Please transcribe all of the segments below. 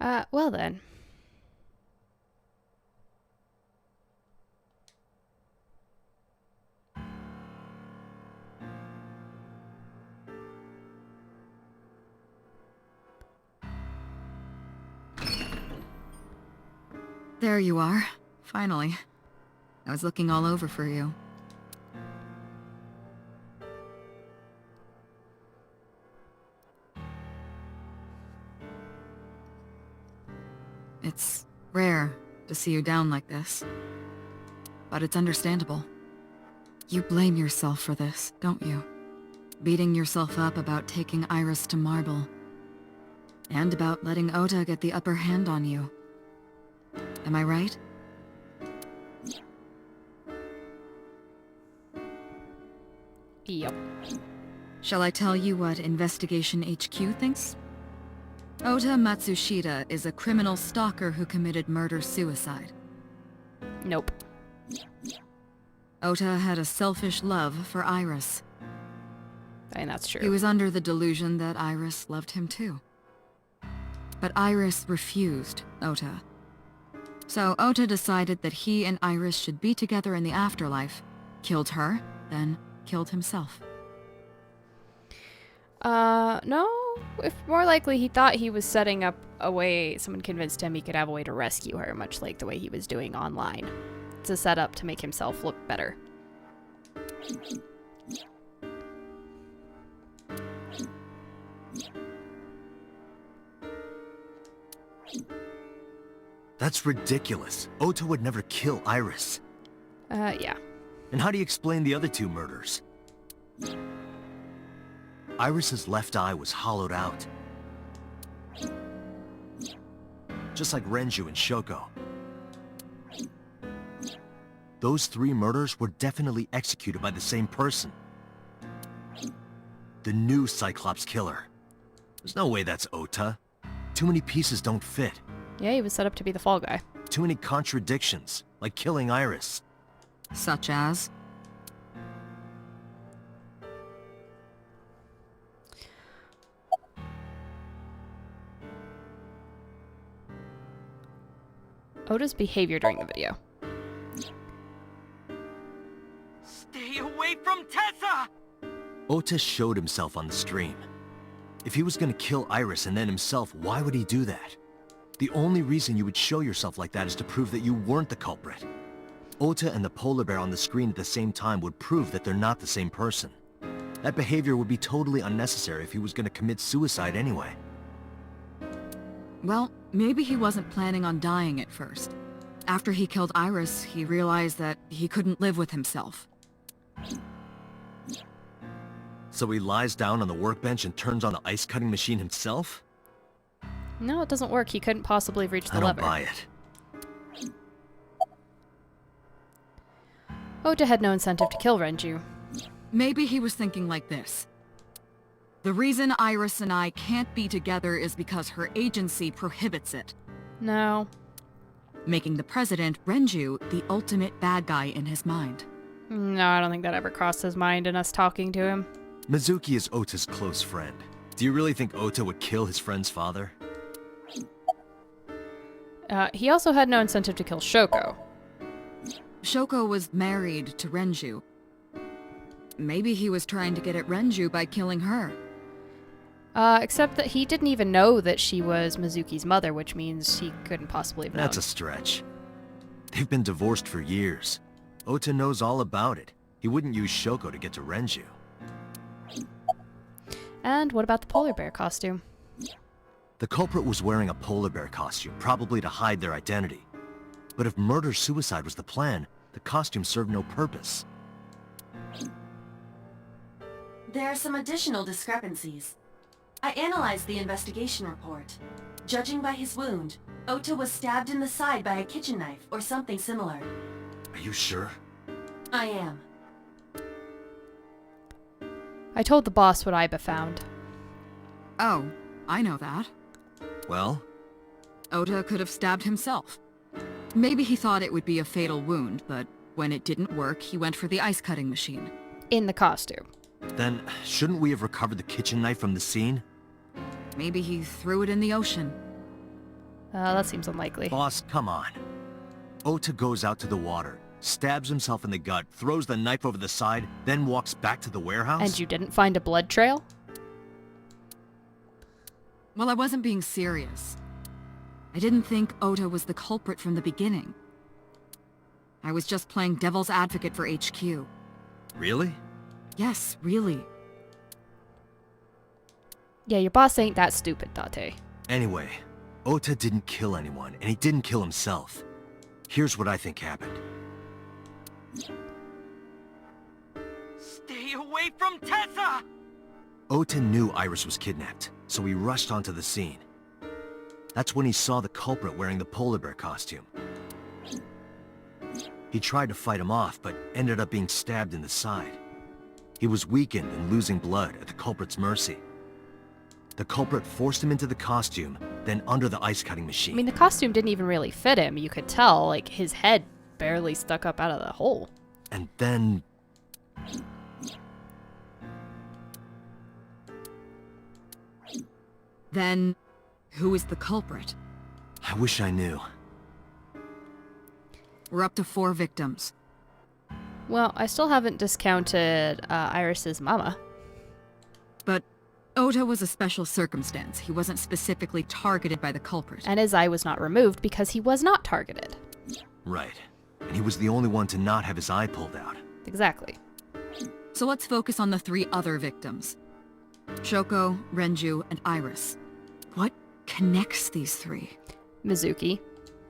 Well then. There you are. Finally. I was looking all over for you. It's rare to see you down like this. But it's understandable. You blame yourself for this, don't you? Beating yourself up about taking Iris to Marble. And about letting Ota get the upper hand on you. Am I right? Yep. Shall I tell you what Investigation HQ thinks? Ota Matsushita is a criminal stalker who committed murder-suicide. Nope. Ota had a selfish love for Iris. And that's true. He was under the delusion that Iris loved him too. But Iris refused Ota. So Ota decided that he and Iris should be together in the afterlife, killed her, then killed himself. No. If more likely he thought he was setting up a way, someone convinced him he could have a way to rescue her, much like the way he was doing online. It's a setup to make himself look better. That's ridiculous. Ota would never kill Iris. Yeah. And how do you explain the other two murders? Iris's left eye was hollowed out. Just like Renju and Shoko. Those three murders were definitely executed by the same person. The new Cyclops killer. There's no way that's Ota. Too many pieces don't fit. Yeah, he was set up to be the fall guy. Too many contradictions, like killing Iris. Such as? Ota's behavior during the video. Stay away from Tessa! Ota showed himself on the stream. If he was gonna kill Iris and then himself, why would he do that? The only reason you would show yourself like that is to prove that you weren't the culprit. Ota and the polar bear on the screen at the same time would prove that they're not the same person. That behavior would be totally unnecessary if he was gonna commit suicide anyway. Well, maybe he wasn't planning on dying at first. After he killed Iris, he realized that he couldn't live with himself. So he lies down on the workbench and turns on the ice-cutting machine himself? No, it doesn't work. He couldn't possibly reach the I don't lever. buy it. Ota had no incentive to kill Renju. Maybe he was thinking like this. The reason Iris and I can't be together is because her agency prohibits it, No. making the president, Renju, the ultimate bad guy in his mind. No, I don't think that ever crossed his mind in us talking to him. Mizuki is Ota's close friend. Do you really think Ota would kill his friend's father? He also had no incentive to kill Shoko. Shoko was married to Renju. Maybe he was trying to get at Renju by killing her. Except that he didn't even know that she was Mizuki's mother, which means he couldn't possibly have known. That's a stretch. They've been divorced for years. Ota knows all about it. He wouldn't use Shoko to get to Renju. And what about the polar bear costume? The culprit was wearing a polar bear costume, probably to hide their identity. But if murder-suicide was the plan, the costume served no purpose. There are some additional discrepancies. I analyzed the investigation report. Judging by his wound, Ota was stabbed in the side by a kitchen knife or something similar. Are you sure? I am. I told the boss what Iba found. Oh, I know that. Well? Ota could have stabbed himself. Maybe he thought it would be a fatal wound, but when it didn't work, he went for the ice-cutting machine. In the costume. Then, shouldn't we have recovered the kitchen knife from the scene? Maybe he threw it in the ocean. That seems unlikely. Boss, come on. Ota goes out to the water, stabs himself in the gut, throws the knife over the side, then walks back to the warehouse? And you didn't find a blood trail? Well, I wasn't being serious. I didn't think Ota was the culprit from the beginning. I was just playing devil's advocate for HQ. Really? Yes, really. Yeah, your boss ain't that stupid, Date. Anyway, Ota didn't kill anyone, and he didn't kill himself. Here's what I think happened. Stay away from Tessa! Ota knew Iris was kidnapped, so he rushed onto the scene. That's when he saw the culprit wearing the polar bear costume. He tried to fight him off, but ended up being stabbed in the side. He was weakened and losing blood at the culprit's mercy. The culprit forced him into the costume, then under the ice-cutting machine. I mean, the costume didn't even really fit him. You could tell, like, his head barely stuck up out of the hole. And then... Then, who is the culprit? I wish I knew. We're up to 4 victims. Well, I still haven't discounted Iris's mama. But Ota was a special circumstance. He wasn't specifically targeted by the culprit. And his eye was not removed because he was not targeted. Right. And he was the only one to not have his eye pulled out. Exactly. So let's focus on the 3 other victims. Shoko, Renju, and Iris. What connects these 3? Mizuki,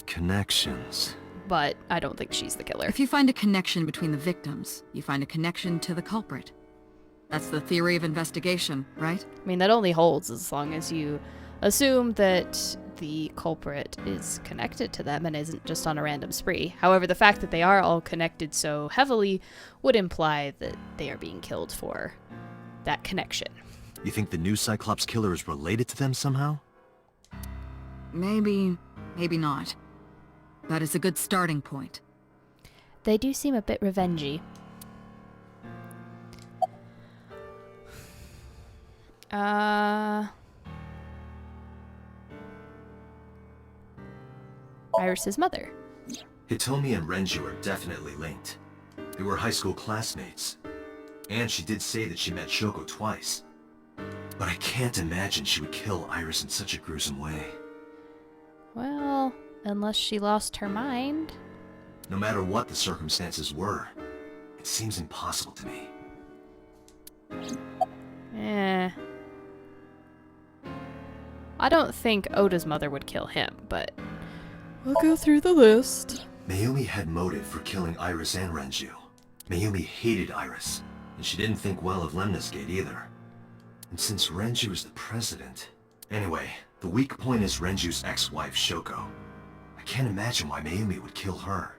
Connections. but I don't think she's the killer. If you find a connection between the victims, you find a connection to the culprit. That's the theory of investigation, right? I mean, that only holds as long as you assume that the culprit is connected to them and isn't just on a random spree. However, the fact that they are all connected so heavily would imply that they are being killed for that connection. You think the new Cyclops killer is related to them somehow? Maybe, maybe not. That is a good starting point. They do seem a bit revengey. Iris's mother. Hitomi and Renju are definitely linked. They were high school classmates. And she did say that she met Shoko twice. But I can't imagine she would kill Iris in such a gruesome way. Well, unless she lost her mind. No matter what the circumstances were, it seems impossible to me. I don't think Oda's mother would kill him, but we'll go through the list. Mayumi had motive for killing Iris and Renju. Mayumi hated Iris, and she didn't think well of Lemnis Gate either. And since Renju is the president... Anyway, the weak point is Renju's ex-wife, Shoko. I can't imagine why Mayumi would kill her.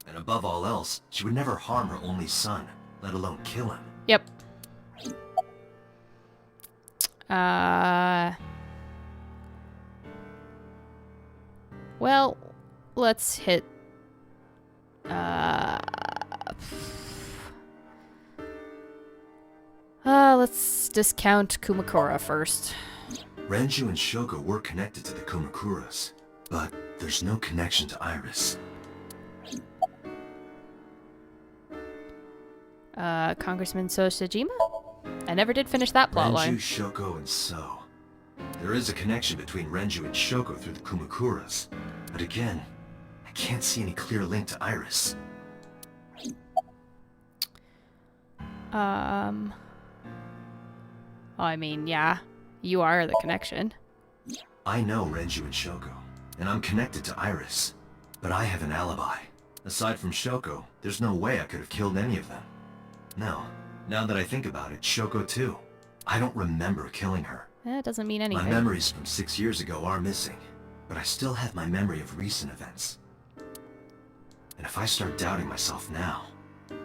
And above all else, she would never harm her only son, let alone kill him. Yep. Well, let's hit... let's discount Kumakura first. Renju and Shoko were connected to the Kumakuras, but there's no connection to Iris. Congressman Sosajima? I never did finish that plotline. Renju, Shoko, and So. There is a connection between Renju and Shoko through the Kumakuras, but again, I can't see any clear link to Iris. I mean, yeah, you are the connection. I know Renju and Shoko, and I'm connected to Iris, but I have an alibi. Aside from Shoko, there's no way I could have killed any of them. No, now that I think about it, Shoko too. I don't remember killing her. That doesn't mean anything. My memories from 6 years ago are missing, but I still have my memory of recent events. And if I start doubting myself now...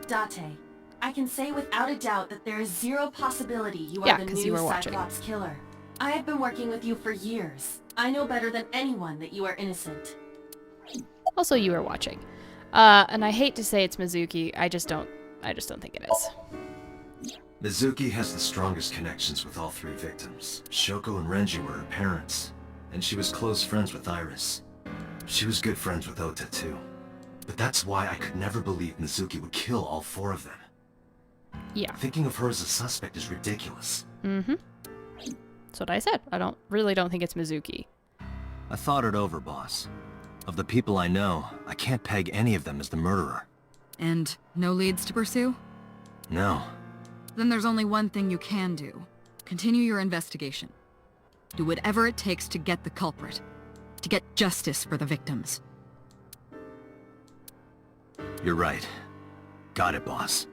Date, I can say without a doubt that there is zero possibility you Yeah, are the 'cause you new were watching. Cyclops killer. I have been working with you for years. I know better than anyone that you are innocent. Also, you were watching. And I hate to say it's Mizuki, I just don't think it is. Mizuki has the strongest connections with all 3 victims. Shoko and Renju were her parents. and she was close friends with Iris. She was good friends with Ota, too. But that's why I could never believe Mizuki would kill all 4 of them. Yeah. Thinking of her as a suspect is ridiculous. Mm-hmm. That's what I said. I really don't think it's Mizuki. I thought it over, boss. Of the people I know, I can't peg any of them as the murderer. And no leads to pursue? No. Then there's only one thing you can do. Continue your investigation. Do whatever it takes to get the culprit. To get justice for the victims. You're right. Got it, boss.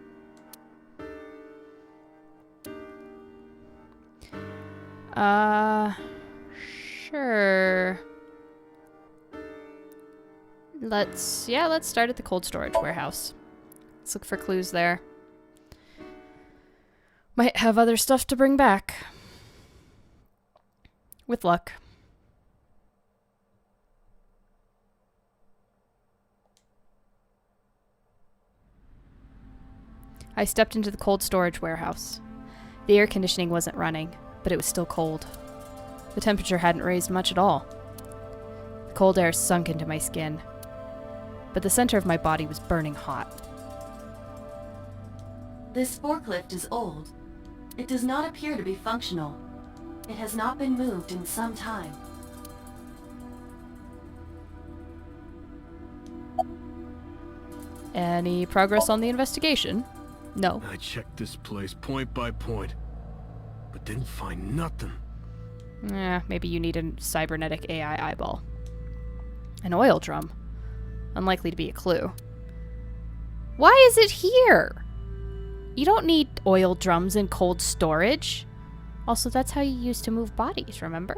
Sure. Let's start at the cold storage warehouse. Let's look for clues there. Might have other stuff to bring back. With luck. I stepped into the cold storage warehouse. The air conditioning wasn't running, but it was still cold. The temperature hadn't raised much at all. The cold air sunk into my skin, but the center of my body was burning hot. This forklift is old. It does not appear to be functional. It has not been moved in some time. Any progress on the investigation? No. I checked this place point by point, but didn't find nothing. Maybe you need a cybernetic AI eyeball. An oil drum. Unlikely to be a clue. Why is it here? You don't need oil drums in cold storage. Also, that's how you used to move bodies, remember?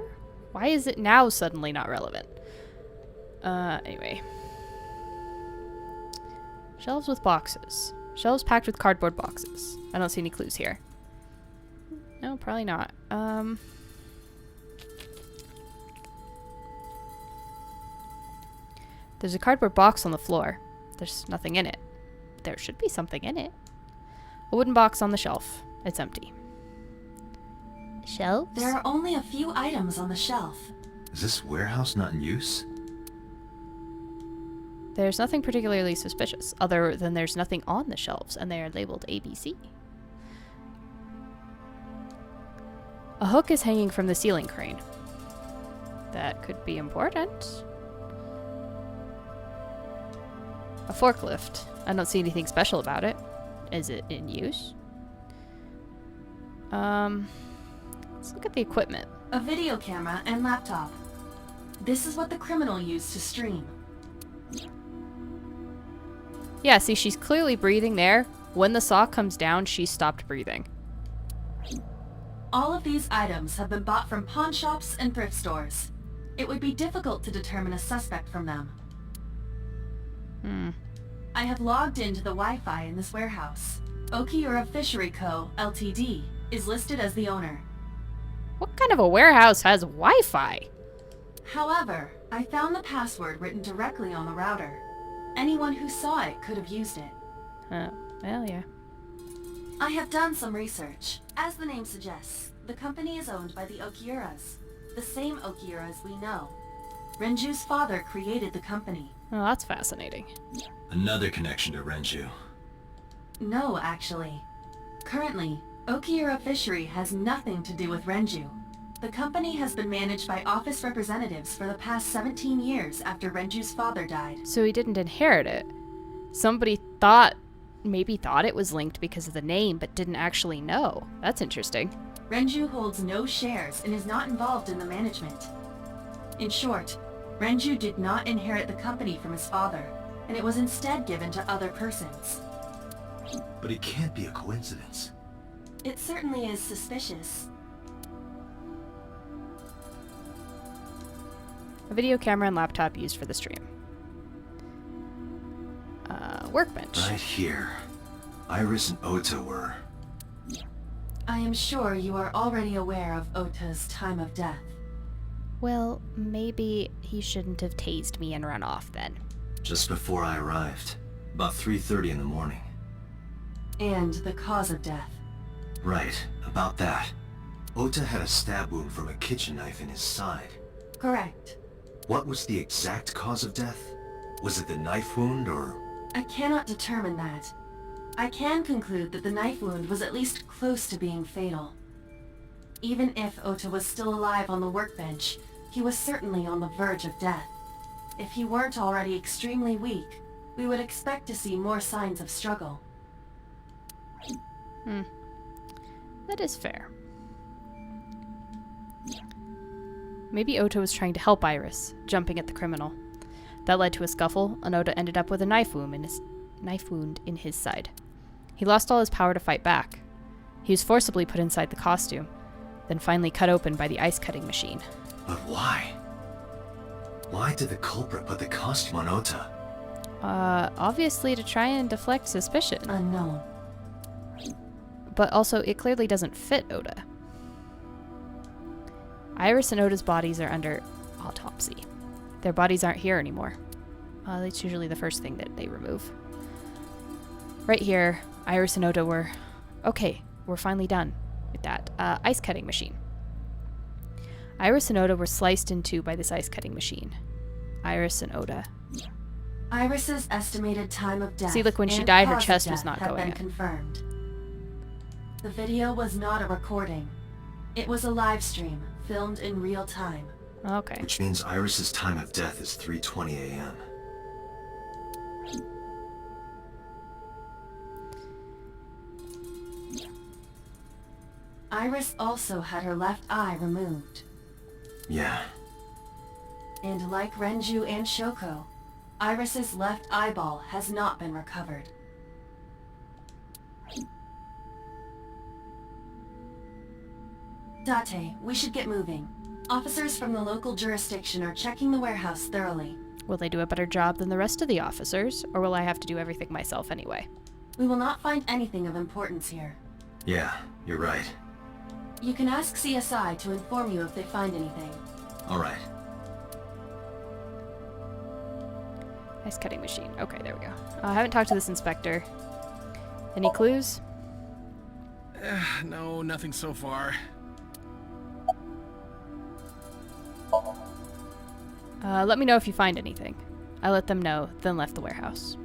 Why is it now suddenly not relevant? Anyway. Shelves with boxes. Shelves packed with cardboard boxes. I don't see any clues here. No, probably not. There's a cardboard box on the floor. There's nothing in it. There should be something in it. A wooden box on the shelf. It's empty. Shelves? There are only a few items on the shelf. Is this warehouse not in use? There's nothing particularly suspicious, other than there's nothing on the shelves, and they are labeled ABC. A hook is hanging from the ceiling crane. That could be important. A forklift. I don't see anything special about it. Is it in use? Let's look at the equipment. A video camera and laptop. This is what the criminal used to stream. Yeah, see, she's clearly breathing there. When the saw comes down, she stopped breathing. All of these items have been bought from pawn shops and thrift stores. It would be difficult to determine a suspect from them. I have logged into the Wi-Fi in this warehouse. Okiura Fishery Co., Ltd. is listed as the owner. What kind of a warehouse has Wi-Fi? However, I found the password written directly on the router. Anyone who saw it could have used it. Oh, well, yeah. I have done some research. As the name suggests, the company is owned by the Okiuras. The same Okiuras we know. Renju's father created the company. Oh, that's fascinating. Another connection to Renju. No, actually. Currently, Okiura Fishery has nothing to do with Renju. The company has been managed by office representatives for the past 17 years after Renju's father died. So he didn't inherit it. Somebody maybe thought it was linked because of the name, but didn't actually know. That's interesting. Renju holds no shares and is not involved in the management. In short, Renju did not inherit the company from his father, and it was instead given to other persons. But it can't be a coincidence. It certainly is suspicious. A video camera and laptop used for the stream. Workbench. Right here. Iris and Ota were... I am sure you are already aware of Ota's time of death. Well, maybe he shouldn't have tased me and run off then. just before I arrived. About 3:30 in the morning. And the cause of death. Right, about that. Ota had a stab wound from a kitchen knife in his side. Correct. What was the exact cause of death? Was it the knife wound, or... I cannot determine that. I can conclude that the knife wound was at least close to being fatal. Even if Ota was still alive on the workbench, he was certainly on the verge of death. If he weren't already extremely weak, we would expect to see more signs of struggle. That is fair. Maybe Ota was trying to help Iris, jumping at the criminal. That led to a scuffle, and Ota ended up with a knife wound in his side. He lost all his power to fight back. He was forcibly put inside the costume, then finally cut open by the ice cutting machine. But why? Why did the culprit put the costume on Ota? Obviously to try and deflect suspicion. Unknown. But also, it clearly doesn't fit Ota. Iris and Ota's bodies are under autopsy. Their bodies aren't here anymore. That's usually the first thing that they remove. Right here, Iris and Ota were... Okay, we're finally done with that. Ice cutting machine. Iris and Ota were sliced in two by this ice cutting machine. Iris and Ota. Iris's estimated time of death. See, look, when she and died, her cause of chest was death not have going been up. confirmed. The video was not a recording. It was a live stream, filmed in real time. Okay. Which means Iris's time of death is 3:20 a.m. Iris also had her left eye removed. Yeah. And like Renju and Shoko, Iris's left eyeball has not been recovered. Date, we should get moving. Officers from the local jurisdiction are checking the warehouse thoroughly. Will they do a better job than the rest of the officers, or will I have to do everything myself anyway? We will not find anything of importance here. Yeah, you're right. You can ask CSI to inform you if they find anything. All right. Ice cutting machine. Okay, there we go. I haven't talked to this inspector. Any clues? No, nothing so far. Let me know if you find anything. I let them know, then left the warehouse.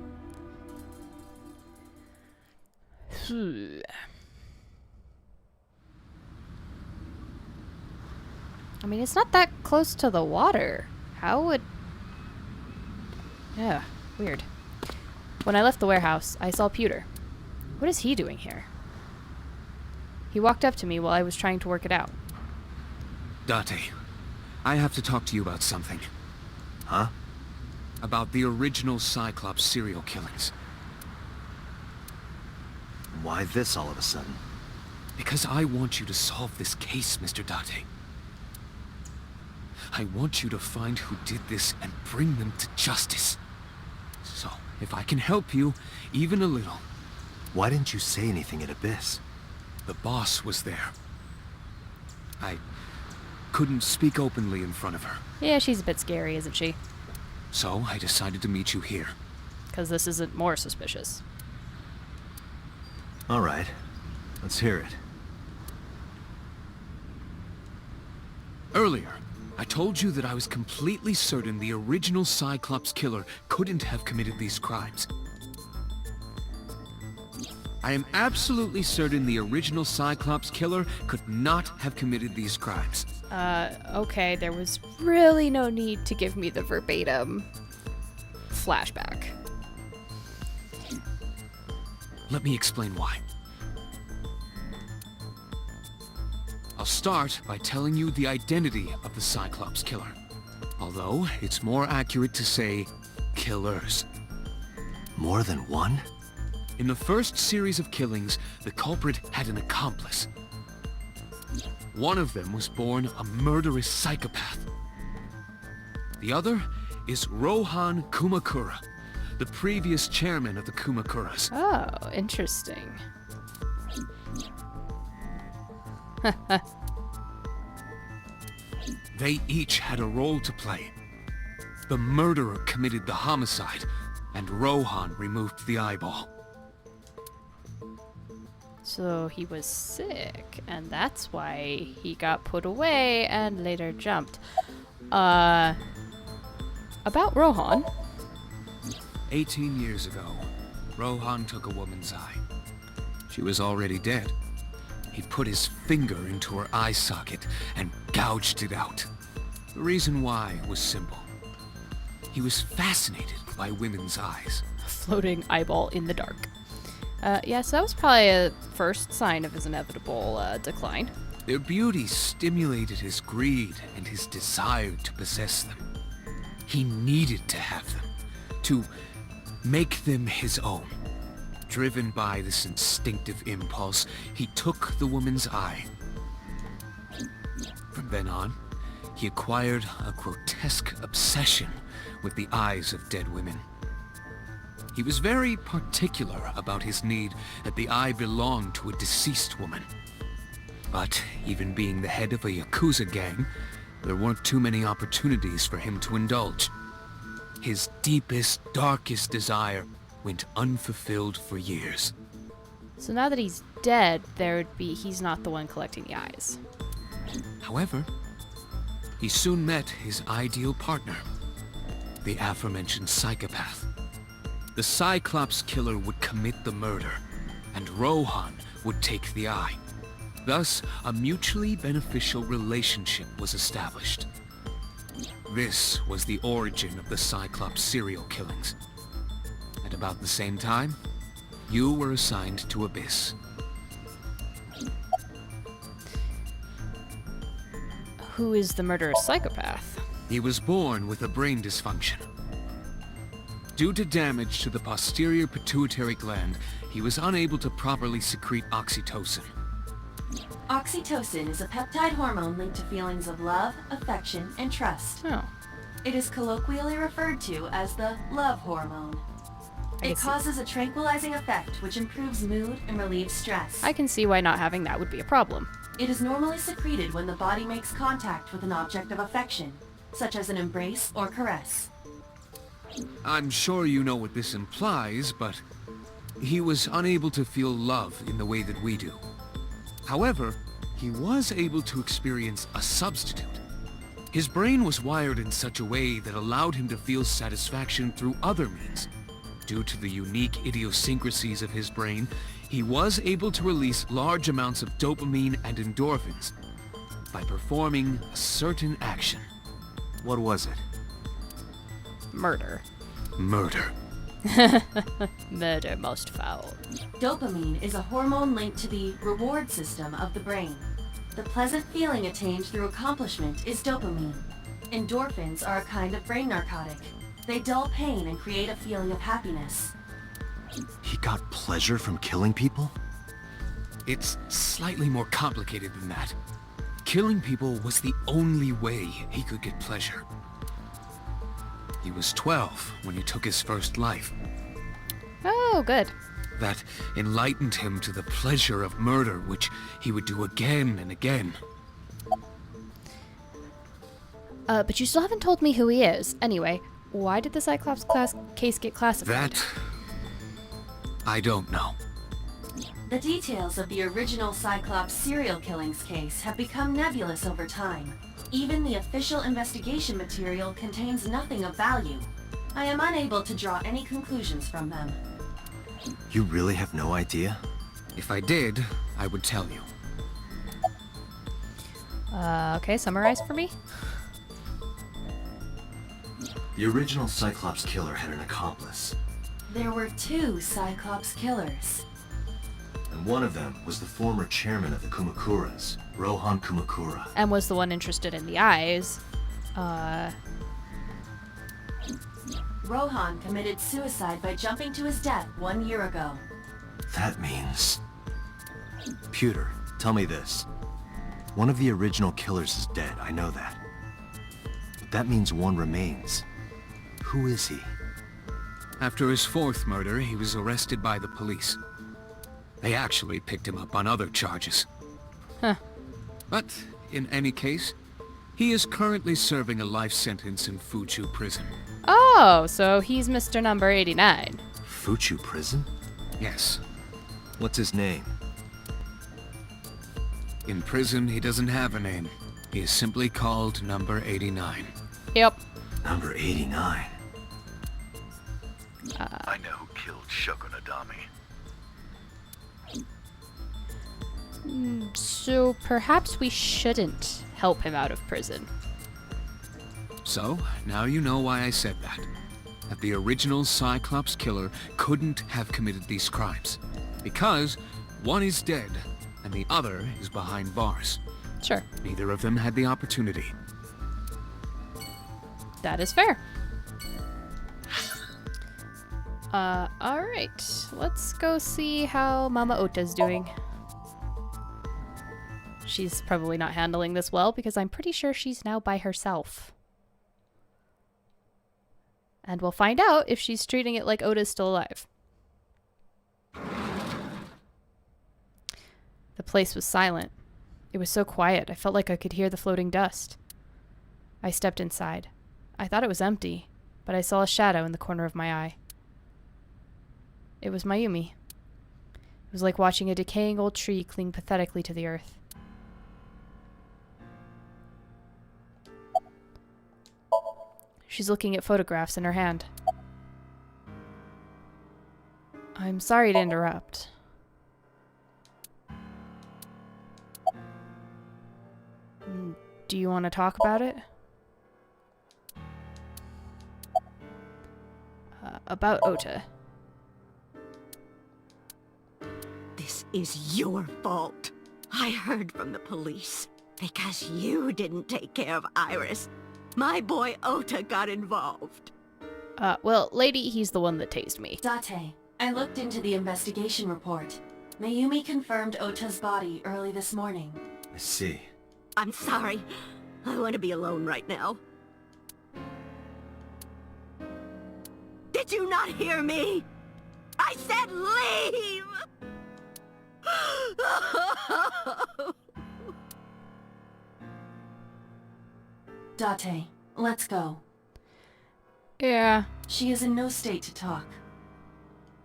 I mean, it's not that close to the water. How would... Yeah, weird. When I left the warehouse, I saw Pewter. What is he doing here? He walked up to me while I was trying to work it out. Date, I have to talk to you about something. Huh? About the original Cyclops serial killings. Why this all of a sudden? Because I want you to solve this case, Mr. Date. I want you to find who did this and bring them to justice. So, if I can help you, even a little... Why didn't you say anything at Abyss? The boss was there. I couldn't speak openly in front of her. Yeah, she's a bit scary, isn't she? So, I decided to meet you here. Because this isn't more suspicious. All right. Let's hear it. Earlier, I told you that I was completely certain the original Cyclops killer couldn't have committed these crimes. I am absolutely certain the original Cyclops killer could not have committed these crimes. Okay, there was really no need to give me the verbatim flashback. Let me explain why. I'll start by telling you the identity of the Cyclops killer. Although, it's more accurate to say, killers. More than one? In the first series of killings, the culprit had an accomplice. One of them was born a murderous psychopath. The other is Rohan Kumakura, the previous chairman of the Kumakuras. Oh, interesting. They each had a role to play. The murderer committed the homicide, and Rohan removed the eyeball. So he was sick, and that's why he got put away and later jumped. About Rohan. 18 years ago, Rohan took a woman's eye. She was already dead. He put his finger into her eye socket and gouged it out. The reason why was simple. He was fascinated by women's eyes. Floating eyeball in the dark. Yeah, so that was probably a first sign of his inevitable decline. Their beauty stimulated his greed and his desire to possess them. He needed to have them, to make them his own. Driven by this instinctive impulse, he took the woman's eye. From then on, he acquired a grotesque obsession with the eyes of dead women. He was very particular about his need that the eye belonged to a deceased woman. But even being the head of a Yakuza gang, there weren't too many opportunities for him to indulge. His deepest, darkest desire went unfulfilled for years. So now that he's dead, he's not the one collecting the eyes. However, he soon met his ideal partner, the aforementioned psychopath. The Cyclops killer would commit the murder, and Rohan would take the eye. Thus, a mutually beneficial relationship was established. This was the origin of the Cyclops serial killings. At about the same time, you were assigned to Abyss. Who is the murderous psychopath? He was born with a brain dysfunction. Due to damage to the posterior pituitary gland, he was unable to properly secrete oxytocin. Oxytocin is a peptide hormone linked to feelings of love, affection, and trust. Oh. It is colloquially referred to as the love hormone. I It can see- causes a tranquilizing effect which improves mood and relieves stress. I can see why not having that would be a problem. It is normally secreted when the body makes contact with an object of affection, such as an embrace or caress. I'm sure you know what this implies, but he was unable to feel love in the way that we do. However, he was able to experience a substitute. His brain was wired in such a way that allowed him to feel satisfaction through other means. Due to the unique idiosyncrasies of his brain, he was able to release large amounts of dopamine and endorphins by performing a certain action. What was it? Murder. Murder. Murder most foul. Dopamine is a hormone linked to the reward system of the brain. The pleasant feeling attained through accomplishment is dopamine. Endorphins are a kind of brain narcotic. They dull pain and create a feeling of happiness. He got pleasure from killing people? It's slightly more complicated than that. Killing people was the only way he could get pleasure. He was 12 when he took his first life. Oh, good. That enlightened him to the pleasure of murder, which he would do again and again. But you still haven't told me who he is. Anyway, why did the Cyclops case get classified? That... I don't know. The details of the original Cyclops serial killings case have become nebulous over time. Even the official investigation material contains nothing of value. I am unable to draw any conclusions from them. You really have no idea? If I did, I would tell you. Okay, summarize for me. The original Cyclops killer had an accomplice, There were 2 Cyclops killers. and one of them was the former chairman of the Kumakuras, Rohan Kumakura. And was the one interested in the eyes. Rohan committed suicide by jumping to his death 1 year ago. That means... Pewter, tell me this. One of the original killers is dead, I know that. But that means one remains. Who is he? After his 4th murder, he was arrested by the police. They actually picked him up on other charges. Huh. But, in any case, he is currently serving a life sentence in Fuchu prison. Oh, so he's Mr. Number 89. Fuchu prison? Yes. What's his name? In prison, he doesn't have a name. He is simply called Number 89. Yep. Number 89. I know who killed Shogunadami. So perhaps we shouldn't help him out of prison. So, now you know why I said that. That the original Cyclops killer couldn't have committed these crimes. Because one is dead, and the other is behind bars. Sure. Neither of them had the opportunity. That is fair. Alright. Let's go see how Mama Ota's doing. She's probably not handling this well because I'm pretty sure she's now by herself. And we'll find out if she's treating it like Ota's still alive. The place was silent. It was so quiet, I felt like I could hear the floating dust. I stepped inside. I thought it was empty, but I saw a shadow in the corner of my eye. It was Mayumi. It was like watching a decaying old tree cling pathetically to the earth. She's looking at photographs in her hand. I'm sorry to interrupt. Do you want to talk about it? About Ota. This is your fault. I heard from the police. Because you didn't take care of Iris. My boy Ota got involved. Well, lady, he's the one that tased me. Date, I looked into the investigation report. Mayumi confirmed Ota's body early this morning. I see. I'm sorry. I want to be alone right now. Did you not hear me? I said leave! Date, let's go. Yeah. She is in no state to talk.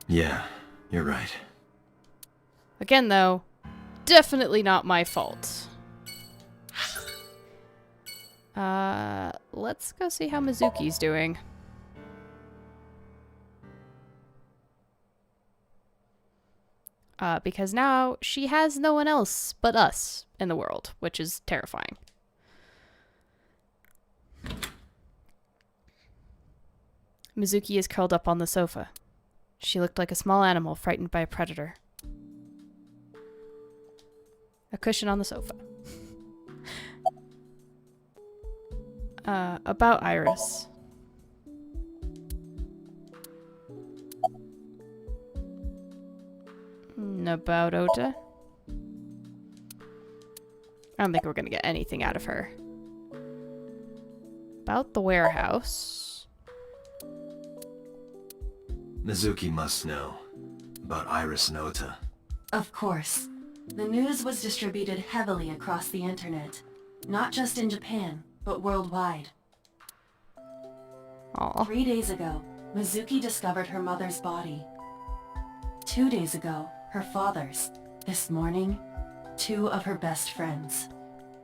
Yeah, you're right. Again, though, definitely not my fault. Let's go see how Mizuki's doing. Because now she has no one else but us in the world, which is terrifying. Mizuki is curled up on the sofa. She looked like a small animal frightened by a predator. A cushion on the sofa. About Iris. About Ota. I don't think we're gonna get anything out of her. About the warehouse. Mizuki must know about Iris and Ota. Of course. The news was distributed heavily across the internet. Not just in Japan, but worldwide. Aw. 3 days ago, Mizuki discovered her mother's body. 2 days ago, her father's. This morning, 2 of her best friends.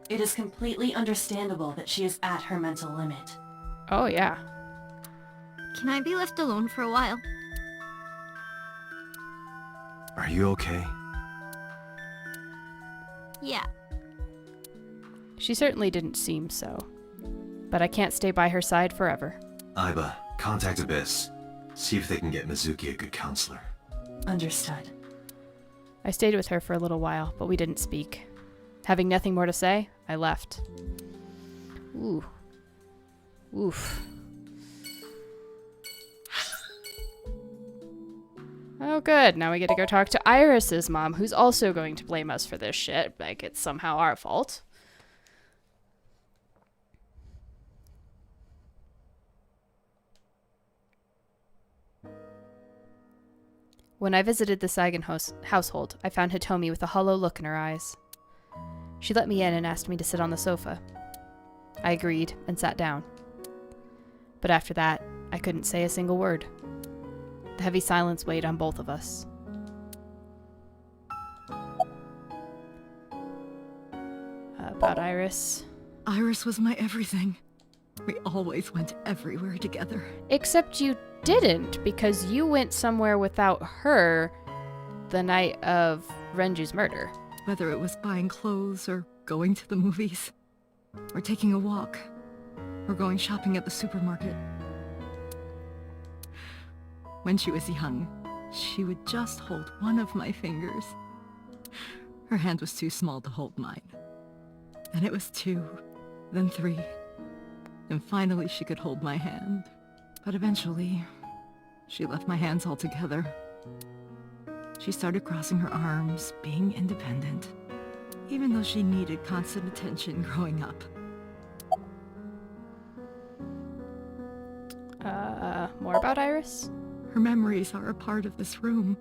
It is completely understandable that she is at her mental limit. Oh, yeah. Can I be left alone for a while? Are you okay? Yeah. She certainly didn't seem so. But I can't stay by her side forever. Aiba, contact Abyss. See if they can get Mizuki a good counselor. Understood. I stayed with her for a little while, but we didn't speak. Having nothing more to say, I left. Ooh. Oof. Oh good, now we get to go talk to Iris's mom, who's also going to blame us for this shit, like it's somehow our fault. When I visited the Saigon household, I found Hitomi with a hollow look in her eyes. She let me in and asked me to sit on the sofa. I agreed and sat down. But after that, I couldn't say a single word. The heavy silence weighed on both of us. About Iris. Iris was my everything. We always went everywhere together. Except you didn't, because you went somewhere without her the night of Renju's murder. Whether it was buying clothes, or going to the movies, or taking a walk, or going shopping at the supermarket. When she was young, she would just hold one of my fingers. Her hand was too small to hold mine. Then it was 2, then 3, and finally she could hold my hand. But eventually, she left my hands altogether. She started crossing her arms, being independent, even though she needed constant attention growing up. More about Iris? Her memories are a part of this room.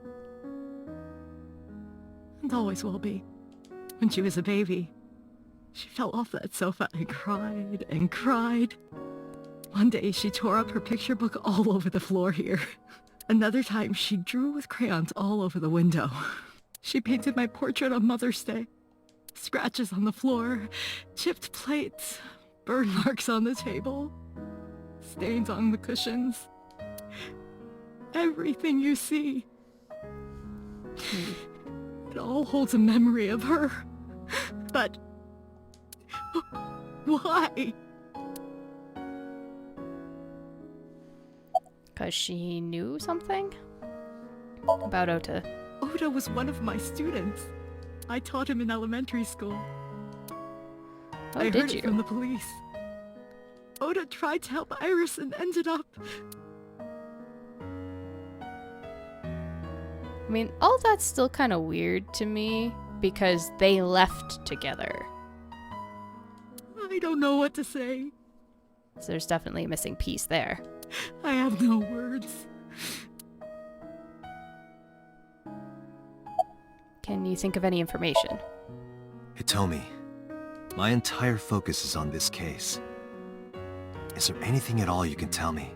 And always will be. When she was a baby, she fell off that sofa and cried and cried. One day she tore up her picture book all over the floor here. Another time she drew with crayons all over the window. She painted my portrait on Mother's Day. Scratches on the floor, chipped plates, burn marks on the table, stains on the cushions. Everything you see. It all holds a memory of her. But why? Because she knew something? About Ota. Ota was one of my students. I taught him in elementary school. Oh, I did heard you? it from the police. Ota tried to help Iris and ended up... I mean, all that's still kind of weird to me, because they left together. I don't know what to say. So there's definitely a missing piece there. I have no words. Can you think of any information? Hitomi, my entire focus is on this case. Is there anything at all you can tell me?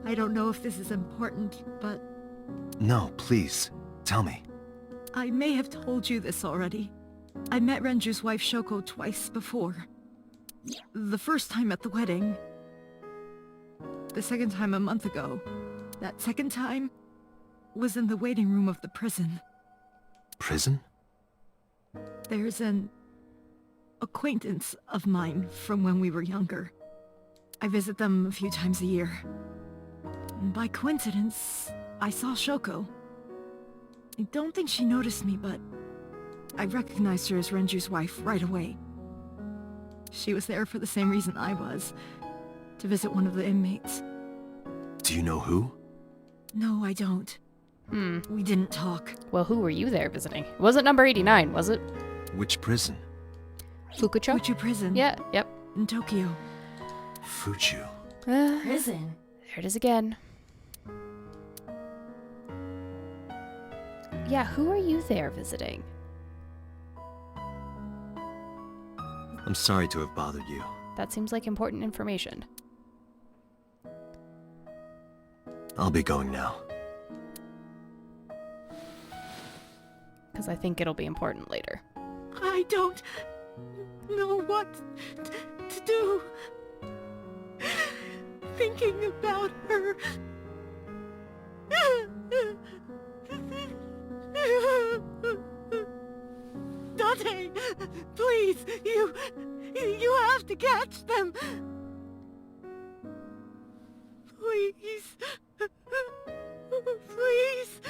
I don't know if this is important, but No, please, tell me. I may have told you this already. I met Renju's wife Shoko twice before. The first time at the wedding. The second time a month ago. That second time was in the waiting room of the prison. Prison? There's an acquaintance of mine from when we were younger. I visit them a few times a year. And by coincidence, I saw Shoko. I don't think she noticed me, but I recognized her as Renju's wife right away. She was there for the same reason I was, to visit one of the inmates. Do you know who? No, I don't. We didn't talk. Well, who were you there visiting? It wasn't number 89, was it? Which prison? Fukucho? Fuchu Prison. Yeah, yep. In Tokyo. Fuchu. Prison? There it is again. Yeah, who are you there visiting? I'm sorry to have bothered you. That seems like important information. I'll be going now. Because I think it'll be important later. I don't know what to do. Thinking about her. Dante, please, you have to catch them. Please. Please.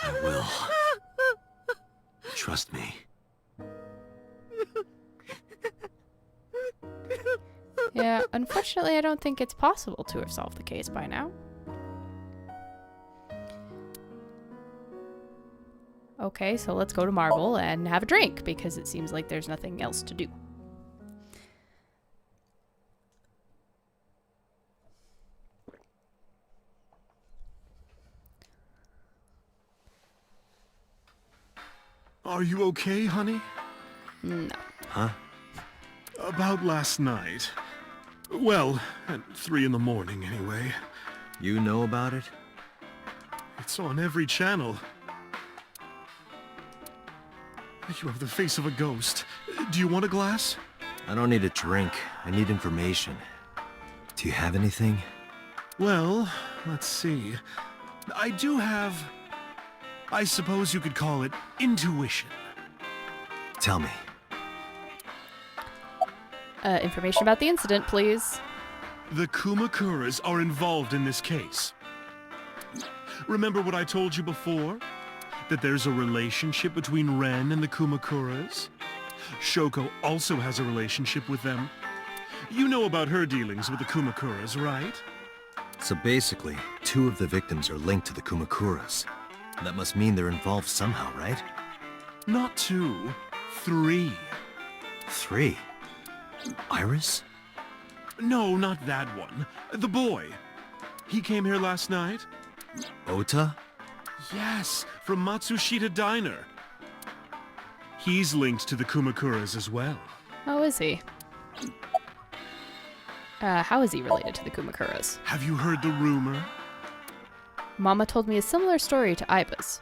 I will. Trust me. Yeah, unfortunately I don't think it's possible to have solved the case by now. Okay, so let's go to Marble and have a drink, because it seems like there's nothing else to do. Are you okay, honey? No. Huh? About last night. Well, at 3 in the morning, anyway. You know about it? It's on every channel. You have the face of a ghost. Do you want a glass? I don't need a drink. I need information. Do you have anything? Well, let's see. I do have... I suppose you could call it intuition. Tell me. Information about the incident, please. The Kumakuras are involved in this case. Remember what I told you before? That there's a relationship between Ren and the Kumakuras? Shoko also has a relationship with them. You know about her dealings with the Kumakuras, right? So basically, 2 of the victims are linked to the Kumakuras. That must mean they're involved somehow, right? Not 2, 3. 3? Iris? No, not that one. The boy. He came here last night? Ota? Yes, from Matsushita Diner. He's linked to the Kumakuras as well. Oh, is he? How is he related to the Kumakuras? Have you heard the rumor? Mama told me a similar story to Aiba's.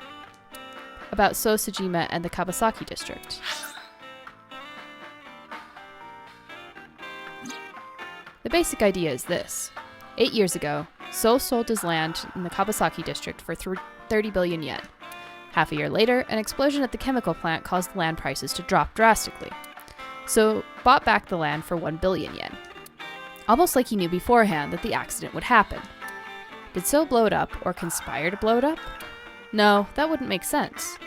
About Sosajima and the Kabasaki district. The basic idea is this. 8 years ago, So sold his land in the Kabasaki district for 30 billion yen. Half a year later, an explosion at the chemical plant caused land prices to drop drastically. So bought back the land for 1 billion yen. Almost like he knew beforehand that the accident would happen. Did So blow it up or conspire to blow it up? No, that wouldn't make sense.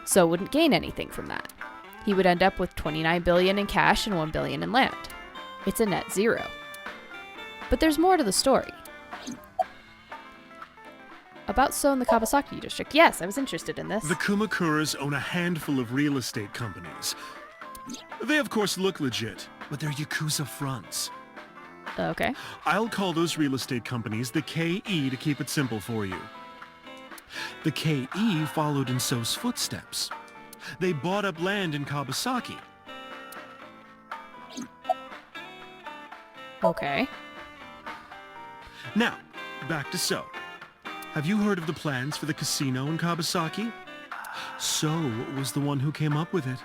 So wouldn't gain anything from that. He would end up with 29 billion in cash and 1 billion in land. It's a net zero. But there's more to the story. About So in the Kabasaki district. Yes, I was interested in this. The Kumakuras own a handful of real estate companies. They of course look legit, but they're Yakuza fronts. Okay. I'll call those real estate companies the KE to keep it simple for you. The KE followed in So's footsteps. They bought up land in Kabasaki. Okay. Now, back to So. Have you heard of the plans for the casino in Kabasaki? So was the one who came up with it.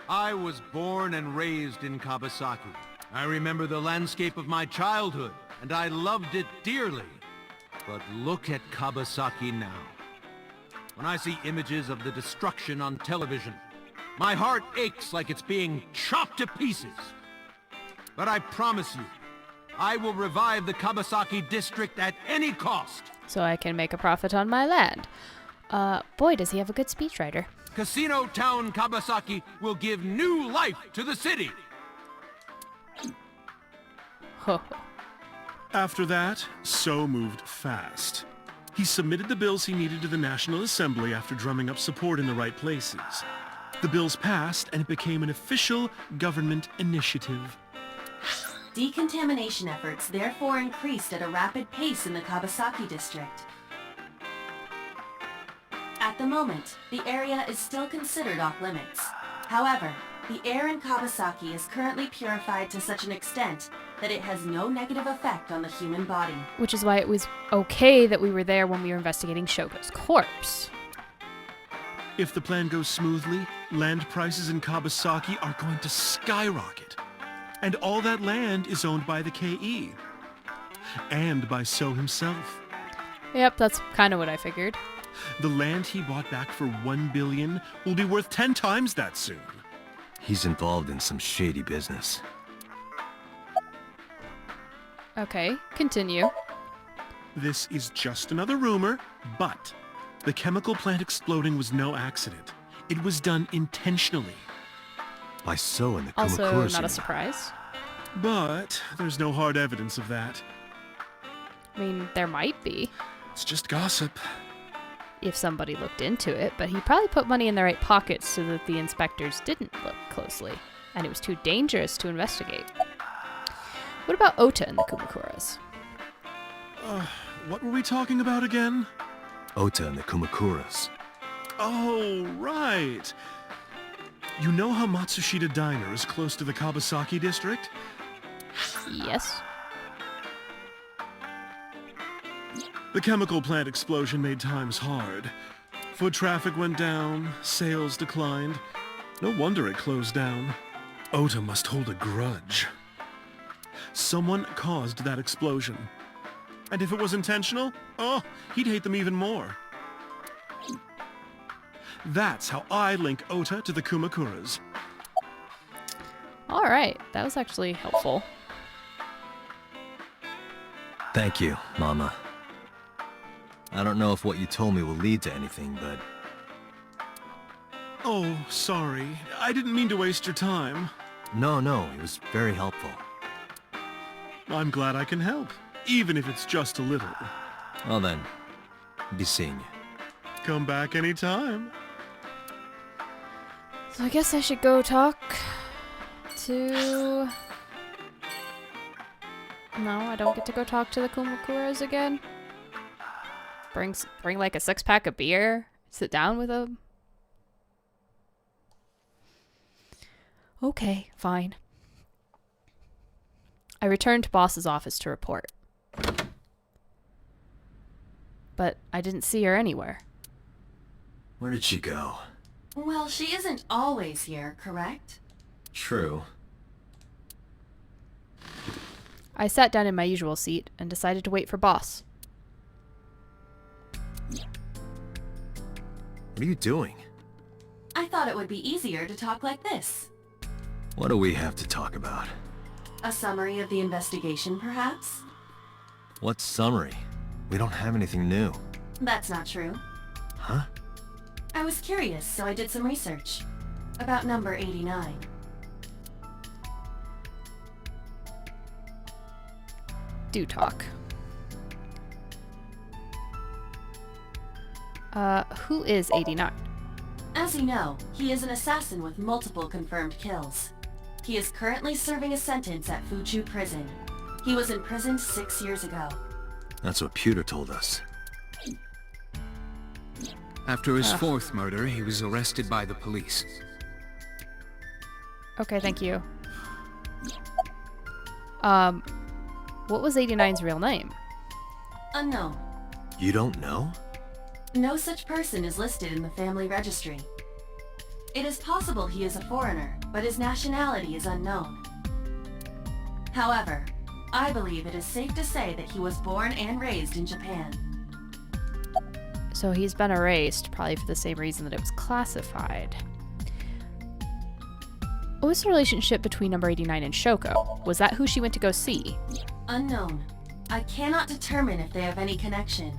I was born and raised in Kabasaki. I remember the landscape of my childhood, and I loved it dearly. But look at Kabasaki now. When I see images of the destruction on television, my heart aches like it's being chopped to pieces. But I promise you, I will revive the Kabasaki district at any cost. So I can make a profit on my land. Boy, does he have a good speechwriter. Casino Town Kabasaki will give new life to the city. Ho. After that, So moved fast. He submitted the bills he needed to the National Assembly after drumming up support in the right places. The bills passed, and it became an official government initiative. Decontamination efforts therefore increased at a rapid pace in the Kabasaki district. At the moment, the area is still considered off-limits. However, the air in Kabasaki is currently purified to such an extent that it has no negative effect on the human body. Which is why it was okay that we were there when we were investigating Shogo's corpse. If the plan goes smoothly, land prices in Kabasaki are going to skyrocket. And all that land is owned by the KE. And by So himself. Yep, that's kind of what I figured. The land he bought back for 1 billion will be worth 10 times that soon. He's involved in some shady business. Okay, continue. This is just another rumor, but the chemical plant exploding was no accident. It was done intentionally. By So and the Also, Kumakuras. not a surprise. But there's no hard evidence of that. I mean, there might be, It's just gossip. if somebody looked into it, but he probably put money in the right pockets so that the inspectors didn't look closely, and it was too dangerous to investigate. What about Ota and the Kumakuras? What were we talking about again? Ota and the Kumakuras. Oh, right. You know how Matsushita Diner is close to the Kabasaki district? Yes. The chemical plant explosion made times hard. Foot traffic went down, sales declined. No wonder it closed down. Ota must hold a grudge. Someone caused that explosion. And if it was intentional, oh, he'd hate them even more. That's how I link Ota to the Kumakuras. Alright, that was actually helpful. Thank you, Mama. I don't know if what you told me will lead to anything, but... Oh, sorry. I didn't mean to waste your time. No, it was very helpful. I'm glad I can help, even if it's just a little. Well then, be seeing you. Come back anytime. So I guess I should go talk to... No, I don't get to go talk to the Kumakuras again. Bring like a 6-pack of beer. Sit down with them. Okay, fine. I returned to Boss's office to report. But I didn't see her anywhere. Where did she go? Well, she isn't always here, correct? True. I sat down in my usual seat and decided to wait for Boss. What are you doing? I thought it would be easier to talk like this. What do we have to talk about? A summary of the investigation, perhaps? What summary? We don't have anything new. That's not true. Huh? I was curious, so I did some research. About number 89. Do talk. Who is 89? As you know, he is an assassin with multiple confirmed kills. He is currently serving a sentence at Fuchu Prison. He was imprisoned 6 years ago. That's what Pewter told us. After his fourth murder, he was arrested by the police. Okay, thank you. What was 89's real name? Unknown. You don't know? No such person is listed in the family registry. It is possible he is a foreigner, but his nationality is unknown. However, I believe it is safe to say that he was born and raised in Japan. So he's been erased, probably for the same reason that it was classified. What was the relationship between number 89 and Shoko? Was that who she went to go see? Unknown. I cannot determine if they have any connection.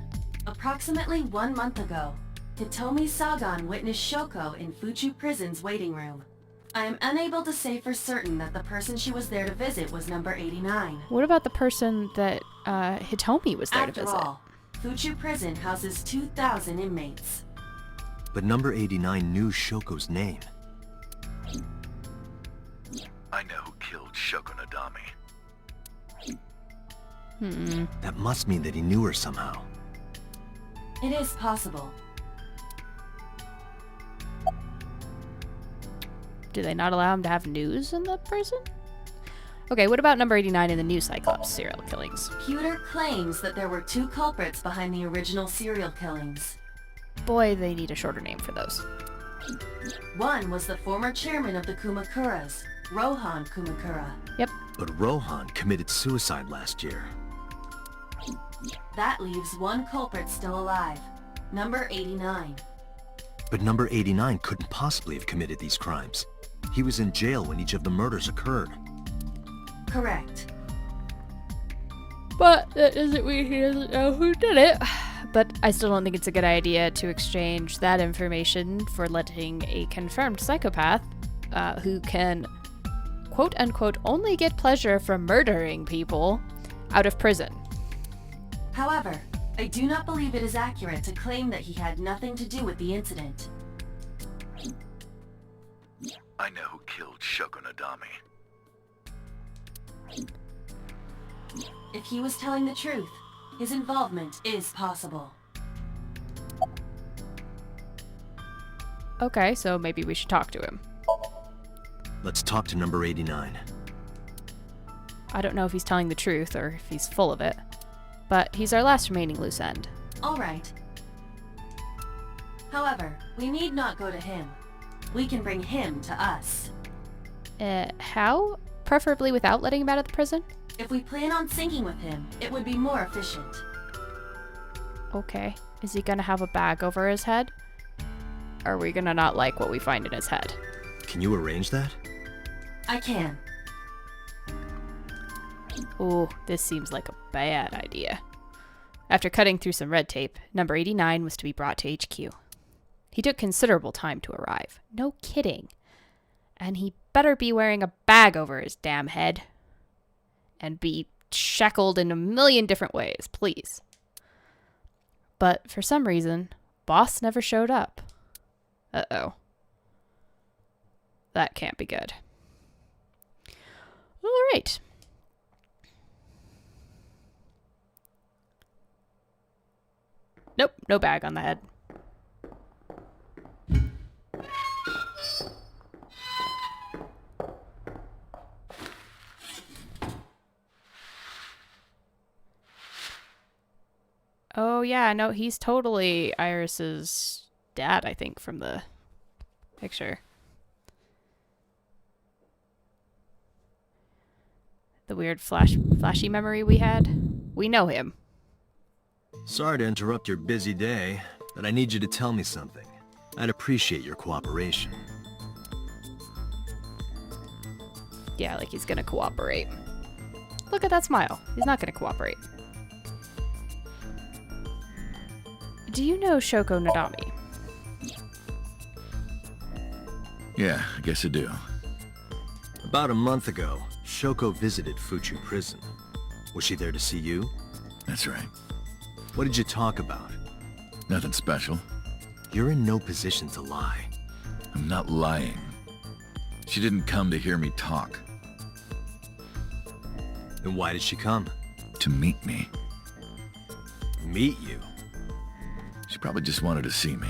Approximately 1 month ago, Hitomi Sagan witnessed Shoko in Fuchu Prison's waiting room. I am unable to say for certain that the person she was there to visit was number 89. What about the person that Hitomi was there to visit? After all, Fuchu Prison houses 2,000 inmates. But number 89 knew Shoko's name. I know who killed Shoko Nadami. That must mean that he knew her somehow. It is possible. Do they not allow him to have news in the prison? Okay, what about number 89 in the new Cyclops serial killings? Pewter claims that there were 2 culprits behind the original serial killings. Boy, they need a shorter name for those. One was the former chairman of the Kumakuras, Rohan Kumakura. Yep. But Rohan committed suicide last year. That leaves 1 culprit still alive, number 89. But number 89 couldn't possibly have committed these crimes. He was in jail when each of the murders occurred. Correct. But that doesn't mean he doesn't know who did it. But I still don't think it's a good idea to exchange that information for letting a confirmed psychopath, who can, quote-unquote, only get pleasure from murdering people, out of prison. However, I do not believe it is accurate to claim that he had nothing to do with the incident. I know who killed Shoko Nadami. If he was telling the truth, his involvement is possible. Okay, so maybe we should talk to him. Let's talk to number 89. I don't know if he's telling the truth or if he's full of it. but he's our last remaining loose end. All right. However, we need not go to him. We can bring him to us. How? Preferably without letting him out of the prison? If we plan on syncing with him, it would be more efficient. Okay. Is he gonna have a bag over his head? Are we gonna not like what we find in his head? Can you arrange that? I can. Ooh, this seems like a bad idea. After cutting through some red tape, number 89 was to be brought to HQ. He took considerable time to arrive. No kidding. And he better be wearing a bag over his damn head. And be shackled in a million different ways, please. But for some reason, Boss never showed up. Uh-oh. That can't be good. All right. Nope, no bag on the head. Oh yeah, no, he's totally Iris's dad, I think, from the picture. The weird flashy memory we had. We know him. Sorry to interrupt your busy day, but I need you to tell me something. I'd appreciate your cooperation. Yeah, like he's gonna cooperate. Look at that smile. He's not gonna cooperate. Do you know Shoko Nadami? Yeah, I guess I do. About a month ago, Shoko visited Fuchu Prison. Was she there to see you? That's right. What did you talk about? Nothing special. You're in no position to lie. I'm not lying. She didn't come to hear me talk. Then why did she come? To meet me. Meet you? She probably just wanted to see me.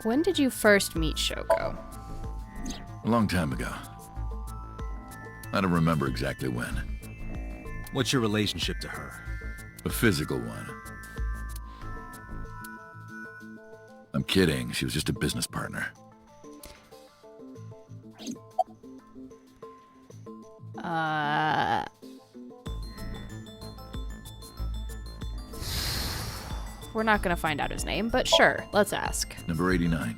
When did you first meet Shoko? A long time ago. I don't remember exactly when. What's your relationship to her? A physical one. I'm kidding. She was just a business partner. We're not gonna find out his name, but sure, let's ask. Number 89.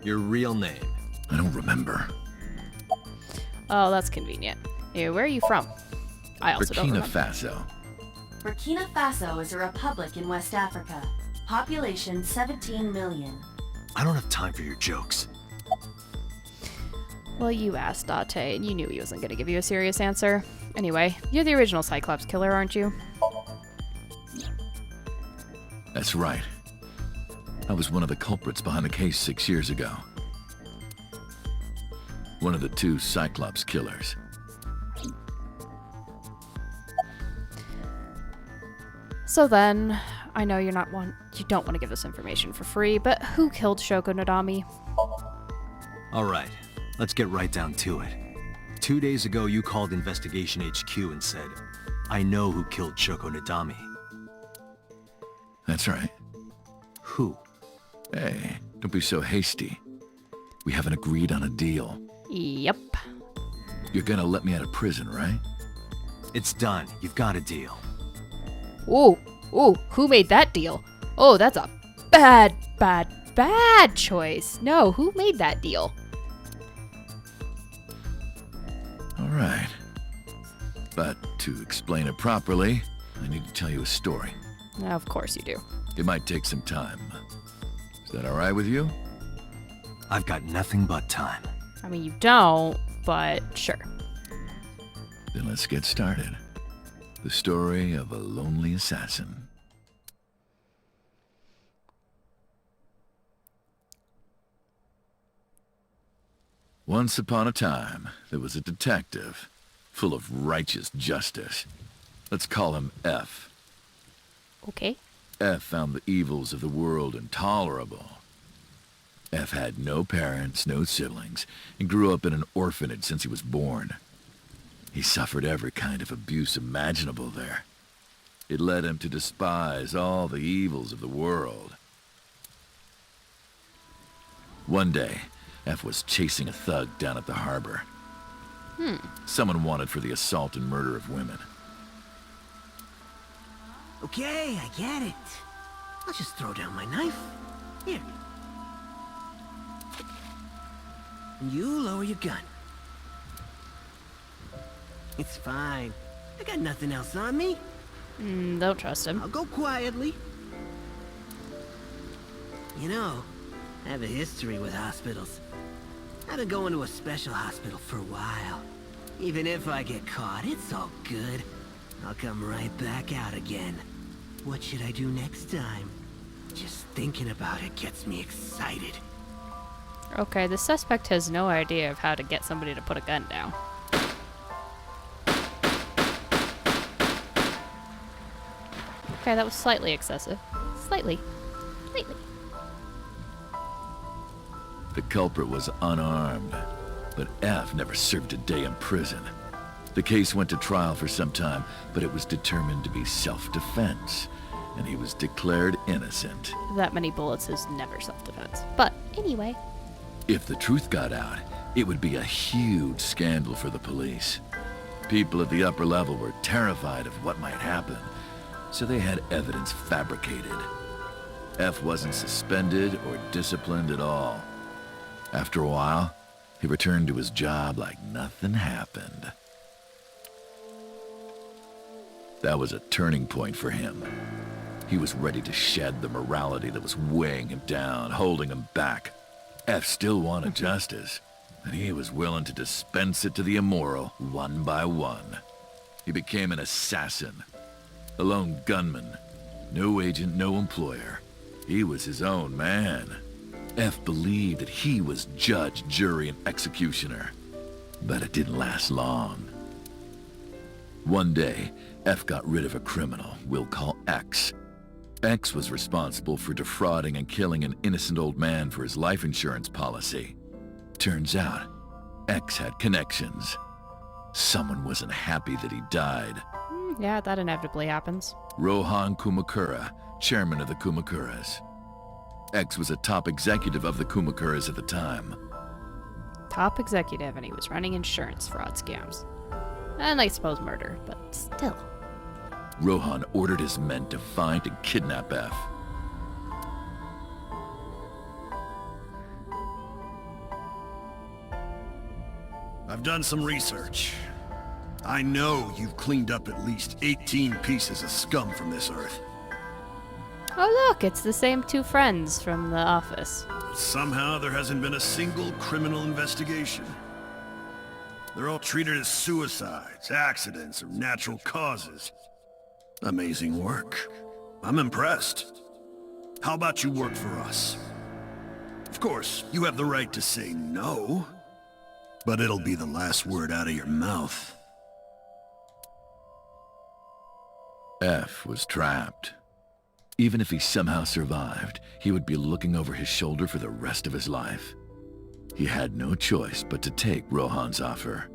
Your real name? I don't remember. Oh, that's convenient. Yeah, where are you from? I also don't Burkina remember. Faso. Burkina Faso is a republic in West Africa. Population 17 million. I don't have time for your jokes. Well, you asked Date, and you knew he wasn't gonna give you a serious answer. Anyway, you're the original Cyclops killer, aren't you? That's right. I was one of the culprits behind the case 6 years ago. One of the 2 Cyclops killers. So then, I know you don't want to give this information for free, but who killed Shoko Nadami? Alright, let's get right down to it. 2 days ago, you called Investigation HQ and said, I know who killed Shoko Nadami. That's right. Who? Hey, don't be so hasty. We haven't agreed on a deal. Yep. You're gonna let me out of prison, right? It's done. You've got a deal. Ooh, who made that deal? Oh, that's a bad choice. No, who made that deal? All right. But to explain it properly, I need to tell you a story. Of course you do. It might take some time. Is that all right with you? I've got nothing but time. I mean, you don't, but sure. Then let's get started. The story of a lonely assassin. Once upon a time, there was a detective, full of righteous justice. Let's call him F. Okay. F found the evils of the world intolerable. F had no parents, no siblings, and grew up in an orphanage since he was born. He suffered every kind of abuse imaginable there. It led him to despise all the evils of the world. One day, F was chasing a thug down at the harbor. Someone wanted for the assault and murder of women. Okay, I get it. I'll just throw down my knife. Here. And you lower your gun. It's fine. I got nothing else on me. Don't trust him. I'll go quietly. You know, I have a history with hospitals. I've been going to a special hospital for a while. Even if I get caught, it's all good. I'll come right back out again. What should I do next time? Just thinking about it gets me excited. Okay, the suspect has no idea of how to get somebody to put a gun down. Okay, that was slightly excessive. Slightly. Slightly. The culprit was unarmed, but F never served a day in prison. The case went to trial for some time, but it was determined to be self-defense, and he was declared innocent. That many bullets is never self-defense. But anyway. If the truth got out, it would be a huge scandal for the police. People at the upper level were terrified of what might happen, so they had evidence fabricated. F wasn't suspended or disciplined at all. After a while, he returned to his job like nothing happened. That was a turning point for him. He was ready to shed the morality that was weighing him down, holding him back. F still wanted justice, and he was willing to dispense it to the immoral one by one. He became an assassin, a lone gunman, no agent, no employer. He was his own man. F believed that he was judge, jury, and executioner. But it didn't last long. One day, F got rid of a criminal we'll call X. X was responsible for defrauding and killing an innocent old man for his life insurance policy. Turns out, X had connections. Someone wasn't happy that he died. Yeah, that inevitably happens. Rohan Kumakura, chairman of the Kumakuras. X was a top executive of the Kumakuras at the time. Top executive, and he was running insurance fraud scams. And I suppose murder, but still. Rohan ordered his men to find and kidnap F. I've done some research. I know you've cleaned up at least 18 pieces of scum from this earth. Oh look, it's the same two friends from the office. Somehow there hasn't been a single criminal investigation. They're all treated as suicides, accidents, or natural causes. Amazing work. I'm impressed. How about you work for us? Of course, you have the right to say no, but it'll be the last word out of your mouth. F was trapped. Even if he somehow survived, he would be looking over his shoulder for the rest of his life. He had no choice but to take Rohan's offer.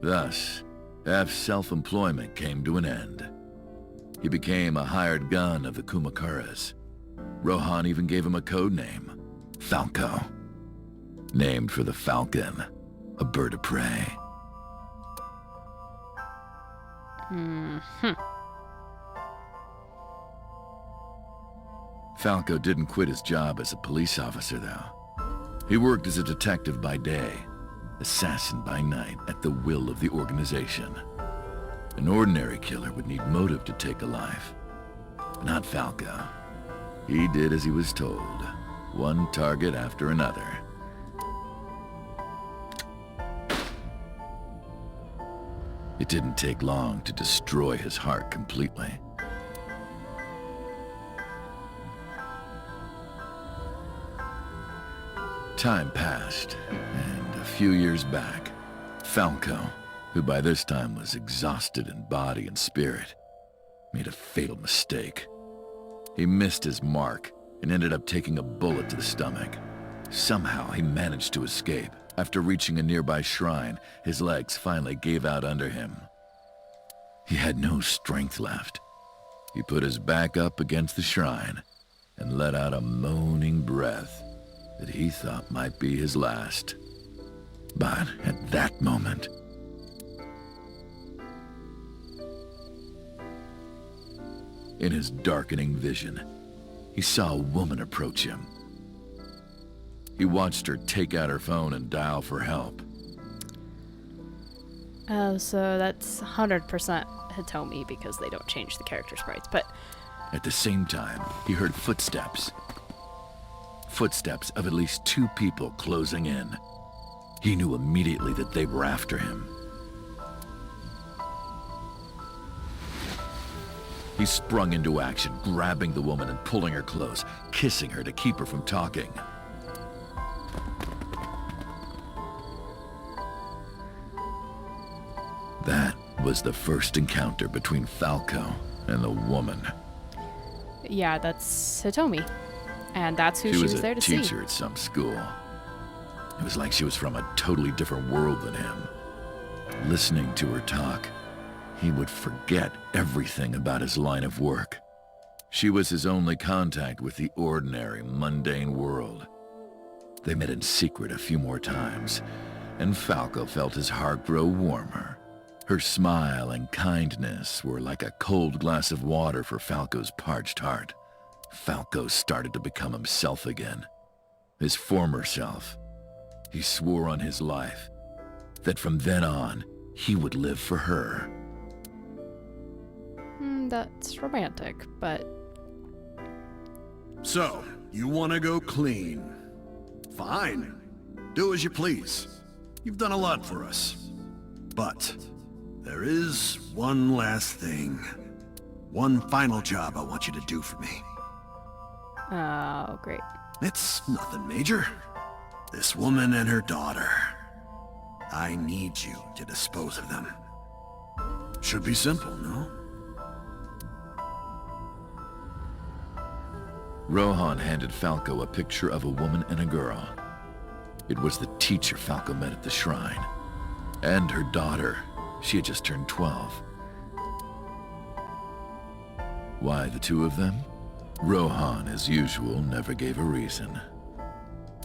Thus, F's self-employment came to an end. He became a hired gun of the Kumakuras. Rohan even gave him a code name, Falco, named for the falcon, a bird of prey. Falco didn't quit his job as a police officer, though. He worked as a detective by day, assassin by night at the will of the organization. An ordinary killer would need motive to take a life. But not Falco. He did as he was told, one target after another. It didn't take long to destroy his heart completely. Time passed, and a few years back, Falco, who by this time was exhausted in body and spirit, made a fatal mistake. He missed his mark and ended up taking a bullet to the stomach. Somehow he managed to escape. After reaching a nearby shrine, his legs finally gave out under him. He had no strength left. He put his back up against the shrine and let out a moaning breath that he thought might be his last. But at that moment, in his darkening vision, he saw a woman approach him. He watched her take out her phone and dial for help. Oh, so that's 100% Hitomi because they don't change the character sprites, but... At the same time, he heard footsteps. Footsteps of at least 2 people closing in. He knew immediately that they were after him. He sprung into action, grabbing the woman and pulling her close, kissing her to keep her from talking. That was the first encounter between Falco and the woman. Yeah, that's Hitomi. And that's who she was there to see. She was a teacher at some school. It was like she was from a totally different world than him. Listening to her talk, he would forget everything about his line of work. She was his only contact with the ordinary, mundane world. They met in secret a few more times, and Falco felt his heart grow warmer. Her smile and kindness were like a cold glass of water for Falco's parched heart. Falco started to become himself again, his former self. He swore on his life that from then on, he would live for her. That's romantic, but... So, you want to go clean? Fine. Do as you please. You've done a lot for us. But there is one last thing. One final job I want you to do for me. Oh, great. It's nothing major. This woman and her daughter. I need you to dispose of them. Should be simple, no? Rohan handed Falco a picture of a woman and a girl. It was the teacher Falco met at the shrine. And her daughter. She had just turned 12. Why the 2 of them? Rohan, as usual, never gave a reason.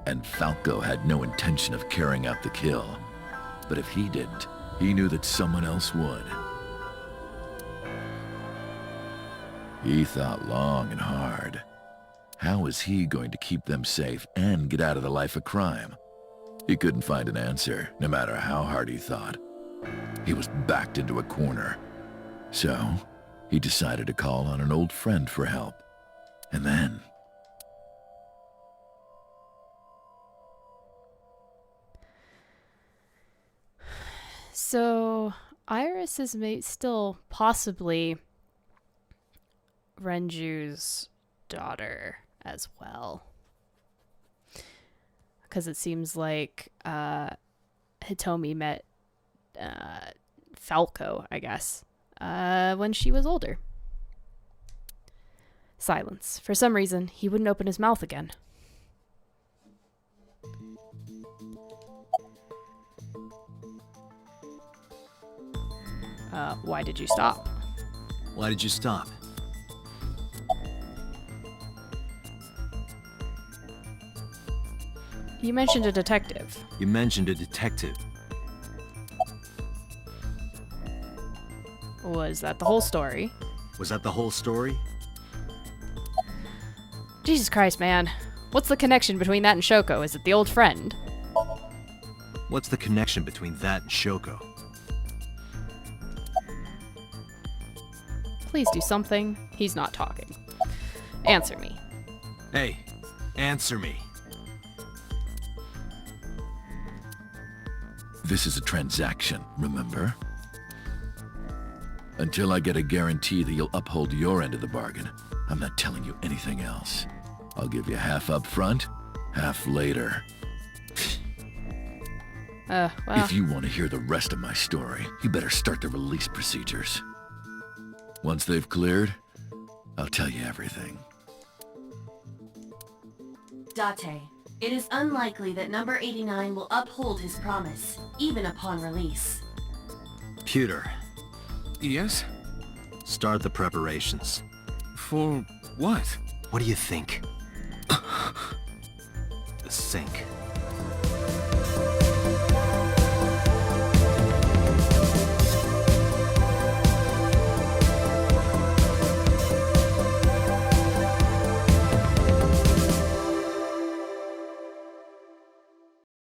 And Falco had no intention of carrying out the kill. But if he didn't, he knew that someone else would. He thought long and hard. How was he going to keep them safe and get out of the life of crime? He couldn't find an answer, no matter how hard he thought. He was backed into a corner. So, he decided to call on an old friend for help. And then... So, Iris is still possibly Renju's daughter as well. Because it seems like Hitomi met Falco, I guess, when she was older. Silence. For some reason, he wouldn't open his mouth again. Why did you stop? Why did you stop? You mentioned a detective. You mentioned a detective. Was that the whole story? Was that the whole story? Jesus Christ, man. What's the connection between that and Shoko? Is it the old friend? What's the connection between that and Shoko? Please do something. He's not talking. Answer me. Hey, answer me. This is a transaction, remember? Until I get a guarantee that you'll uphold your end of the bargain, I'm not telling you anything else. I'll give you half up front, half later. Well... If you want to hear the rest of my story, you better start the release procedures. Once they've cleared, I'll tell you everything. Date, It is unlikely that number 89 will uphold his promise, even upon release. Pewter, Yes? start the preparations. For what? What do you think? The sink.